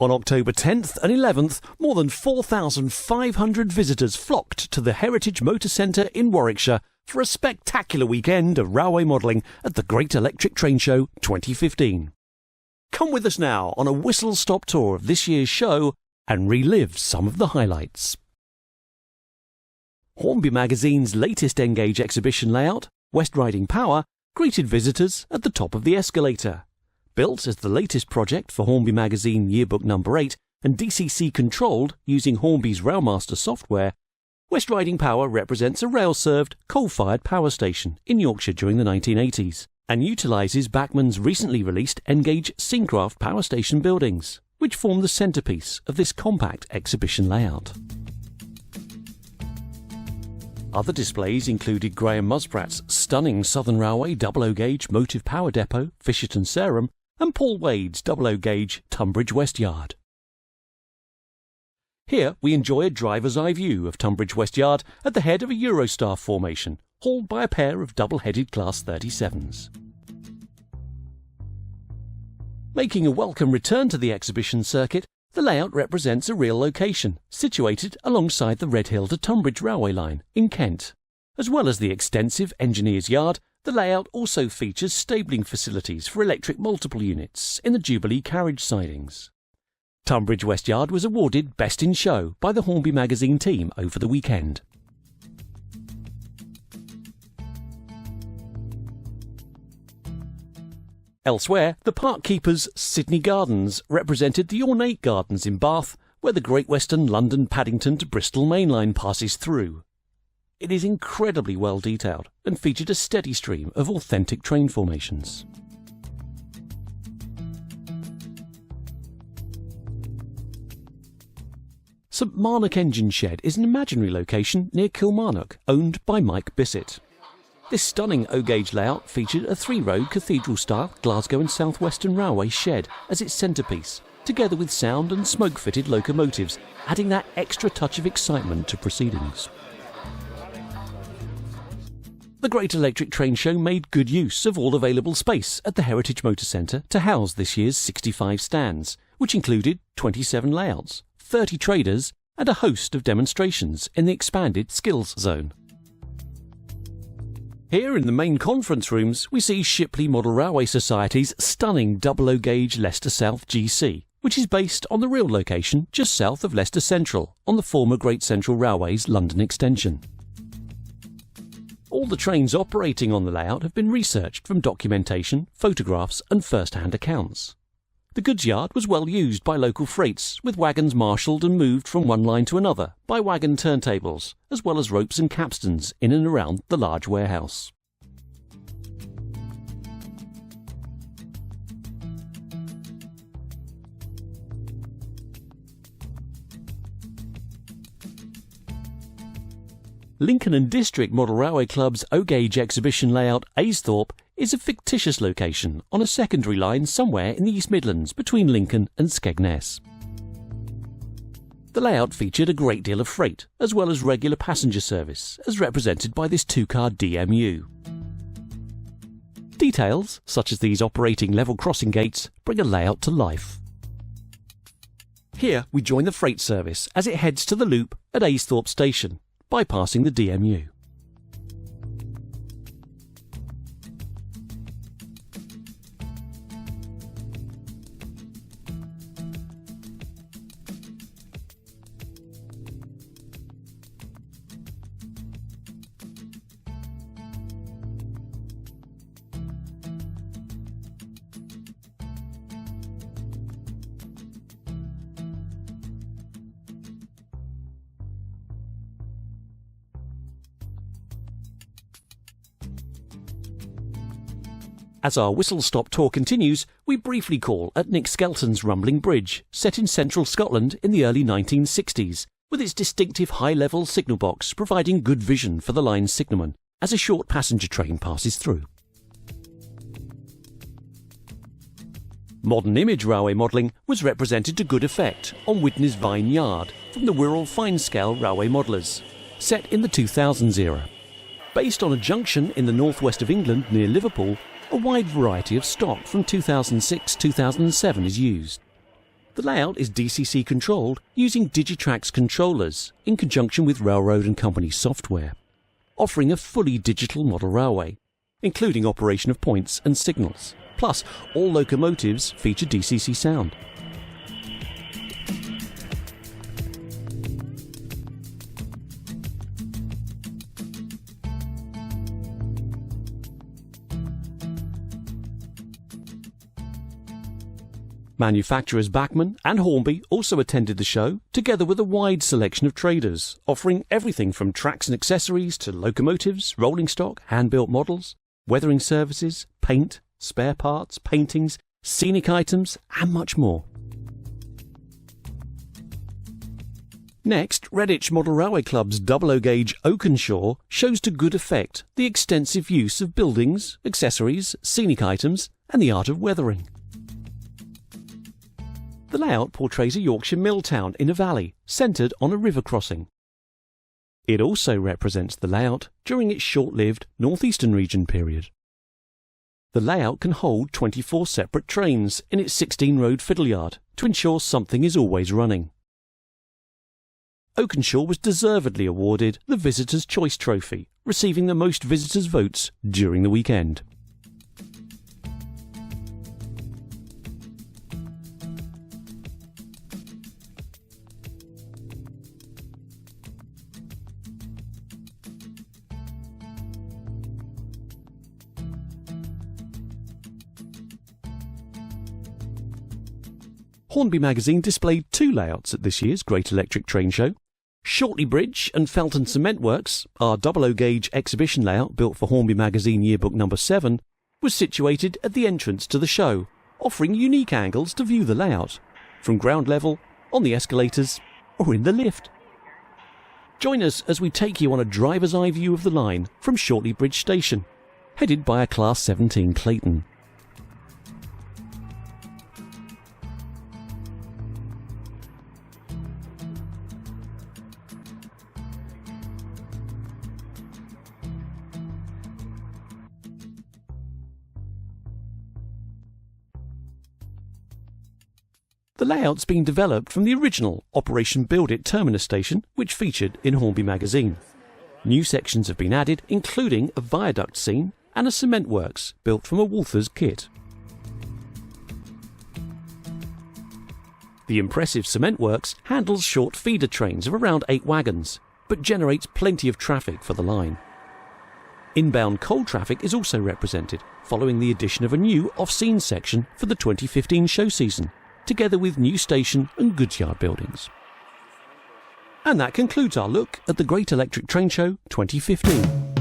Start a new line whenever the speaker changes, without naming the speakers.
On October 10th and 11th, more than 4,500 visitors flocked to the Heritage Motor Centre in Warwickshire for a spectacular weekend of railway modelling at the Great Electric Train Show 2015. Come with us now on a whistle-stop tour of this year's show and relive some of the highlights. Hornby magazine's latest Engage exhibition layout, West Riding Power, greeted visitors at the top of the escalator. Built as the latest project for Hornby magazine Yearbook No. 8 and DCC controlled using Hornby's Railmaster software, West Riding Power represents a rail-served, coal-fired power station in Yorkshire during the 1980s and utilises Bachmann's recently released Engage Syncraft power station buildings, which form the centrepiece of this compact exhibition layout. Other displays included Graham Muspratt's stunning Southern Railway 00 gauge motive power depot, Fisherton Sarum, and Paul Wade's 00 gauge Tunbridge West Yard. Here we enjoy a driver's eye view of Tunbridge West Yard at the head of a Eurostar formation, hauled by a pair of double-headed Class 37s. Making a welcome return to the exhibition circuit, the layout represents a real location, situated alongside the Redhill to Tunbridge railway line in Kent. As well as the extensive engineer's yard, the layout also features stabling facilities for electric multiple units in the Jubilee carriage sidings. Tunbridge West Yard was awarded Best in Show by the Hornby magazine team over the weekend. Elsewhere, the park keeper's Sydney Gardens represented the ornate gardens in Bath, where the Great Western London Paddington to Bristol main line passes through. It is incredibly well detailed and featured a steady stream of authentic train formations. St Marnock Engine Shed is an imaginary location near Kilmarnock, owned by Mike Bissett. This stunning O-gauge layout featured a three-row cathedral-style Glasgow and South Western Railway shed as its centrepiece, together with sound and smoke-fitted locomotives, adding that extra touch of excitement to proceedings. The Great Electric Train Show made good use of all available space at the Heritage Motor Centre to house this year's 65 stands, which included 27 layouts, 30 traders, and a host of demonstrations in the expanded skills zone. Here in the main conference rooms, we see Shipley Model Railway Society's stunning 00 gauge Leicester South GC, which is based on the real location just south of Leicester Central, on the former Great Central Railway's London extension. All the trains operating on the layout have been researched from documentation, photographs and first-hand accounts. The goods yard was well used by local freights, with wagons marshalled and moved from one line to another by wagon turntables, as well as ropes and capstans in and around the large warehouse. Lincoln and District Model Railway Club's O-gauge exhibition layout Aysthorpe is a fictitious location on a secondary line somewhere in the East Midlands between Lincoln and Skegness. The layout featured a great deal of freight, as well as regular passenger service, as represented by this two-car DMU. Details, such as these operating level crossing gates, bring a layout to life. Here we join the freight service as it heads to the loop at Aysthorpe Station, bypassing the DMU. As our whistle-stop tour continues, we briefly call at Nick Skelton's Rumbling Bridge, set in central Scotland in the early 1960s, with its distinctive high-level signal box providing good vision for the line's signalman as a short passenger train passes through. Modern image railway modelling was represented to good effect on Widnes Vine Yard from the Wirral Fine-Scale Railway Modellers, set in the 2000s era. Based on a junction in the northwest of England near Liverpool, a wide variety of stock from 2006-2007 is used. The layout is DCC controlled using Digitrax controllers in conjunction with Railroad and Company software, offering a fully digital model railway, including operation of points and signals. Plus, all locomotives feature DCC sound. Manufacturers Bachmann and Hornby also attended the show, together with a wide selection of traders, offering everything from tracks and accessories to locomotives, rolling stock, hand-built models, weathering services, paint, spare parts, paintings, scenic items, and much more. Next, Redditch Model Railway Club's 00 gauge Oakenshaw shows to good effect the extensive use of buildings, accessories, scenic items, and the art of weathering. The layout portrays a Yorkshire mill town in a valley, centred on a river crossing. It also represents the layout during its short-lived northeastern region period. The layout can hold 24 separate trains in its 16-road fiddle yard to ensure something is always running. Oakenshaw was deservedly awarded the Visitor's Choice Trophy, receiving the most visitors' votes during the weekend. Hornby magazine displayed two layouts at this year's Great Electric Train Show. Shortley Bridge and Felton Cement Works, our 00 gauge exhibition layout built for Hornby magazine yearbook number 7, was situated at the entrance to the show, offering unique angles to view the layout, from ground level, on the escalators, or in the lift. Join us as we take you on a driver's eye view of the line from Shortley Bridge Station, headed by a Class 17 Clayton. The layout's been developed from the original Operation Build It terminus station, which featured in Hornby magazine. New sections have been added, including a viaduct scene and a cement works built from a Walther's kit. The impressive cement works handles short feeder trains of around 8 wagons, but generates plenty of traffic for the line. Inbound coal traffic is also represented, following the addition of a new off-scene section for the 2015 show season, together with new station and goods yard buildings. And that concludes our look at the Great Electric Train Show 2015.